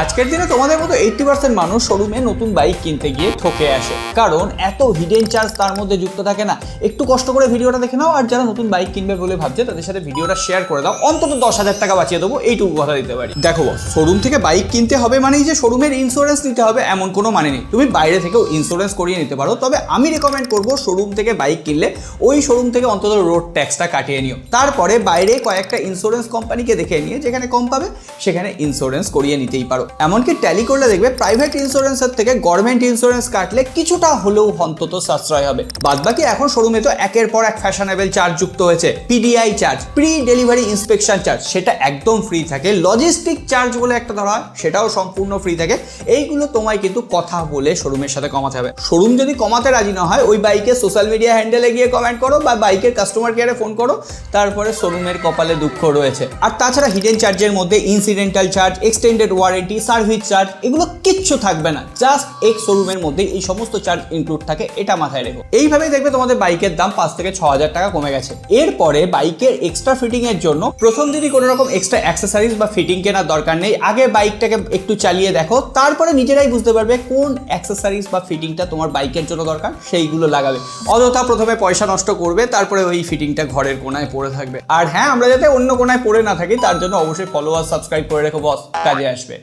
আজকের দিনে তোমাদের মতো 80% মানুষ শোরুমে নতুন বাইক কিনতে গিয়ে ঠকে আসে, কারণ এত হিডেন চার্জ তার মধ্যে যুক্ত থাকে না। একটু কষ্ট করে ভিডিওটা দেখে নাও, আর যারা নতুন বাইক কিনবে বলে ভাবছে তাদের সাথে ভিডিওটা শেয়ার করে দাও, অন্তত 10,000 টাকা বাঁচিয়ে দেবো, এইটুকু কথা দিতে পারি। দেখো বস, শোরুম থেকে বাইক কিনতে হবে মানেই যে শোরুমের ইন্স্যুরেন্স নিতে হবে এমন কোনো মানে নেই। তুমি বাইরে থেকেও ইন্স্যুরেন্স করিয়ে নিতে পারো, তবে আমি রেকমেন্ড করবো শোরুম থেকে বাইক কিনলে ওই শোরুম থেকে অন্তত রোড ট্যাক্সটা কাটিয়ে নিও। তারপরে বাইরে কয়েকটা ইন্স্যুরেন্স কোম্পানিকে দেখে নিয়ে যেখানে কম পাবে সেখানে ইন্স্যুরেন্স করিয়ে নিতেই পারো। এমনকি ট্যালি করলে দেখবে প্রাইভেট ইন্স্যুরেন্সের থেকে গভর্নমেন্ট ইন্স্যুরেন্স কাটলে কিছুটা হলেও অন্তত সাশ্রয় হবে। বাদবাকি এখন শোরুমে তো একের পর এক ফ্যাশনেবল চার্জ যুক্ত হয়েছে। PDI charge, pre delivery inspection charge, সেটা একদম ফ্রি থাকে। লজিস্টিক চার্জ বলে একটা ধরা হয়, সেটাও সম্পূর্ণ ফ্রি থাকে। এইগুলো তোমায় কিন্তু কথা বলে শোরুমের সাথে কমাতে হবে। শোরুম যদি কমাতে রাজি না হয়, ওই বাইকের সোশ্যাল মিডিয়া হ্যান্ডেলে গিয়ে কমেন্ট করো বা বাইকের কাস্টমার কেয়ারে ফোন করো, তারপরে শোরুমের কপালে দুঃখ রয়েছে। আর তাছাড়া হিডেন চার্জের মধ্যে incidental charge, extended warranty, service charge, এগুলো কিচ্ছু থাকবে না। জাস্ট এক শোরুমের মধ্যে এই সমস্ত চার্জ ইনক্লুড থাকে, এটা মাথায় রেখো। এইভাবেই দেখবে তোমাদের বাইকের দাম 5 থেকে 6,000 টাকা কমে গেছে। এরপরে বাইকের এক্সট্রা ফিটিং এর জন্য প্রথম দিনই কোনো রকম এক্সট্রা অ্যাক্সেসরিজ বা ফিটিং কেনার দরকার নেই। আগে বাইকটাকে একটু চালিয়ে দেখো, তারপরে নিজেরাই বুঝতে পারবে কোন অ্যাক্সেসরিজ বা ফিটিংটা তোমার বাইকের জন্য দরকার, সেইগুলো লাগাবে। অযথা প্রথমে পয়সা নষ্ট করবে, তারপরে ওই ফিটিংটা ঘরের কোনায় পড়ে থাকবে। আর হ্যাঁ, আমরা যাতে অন্য কোনায় পড়ে না থাকি তার জন্য অবশ্যই ফলো আর সাবস্ক্রাইব করে রেখো বস, কাজে আসবে।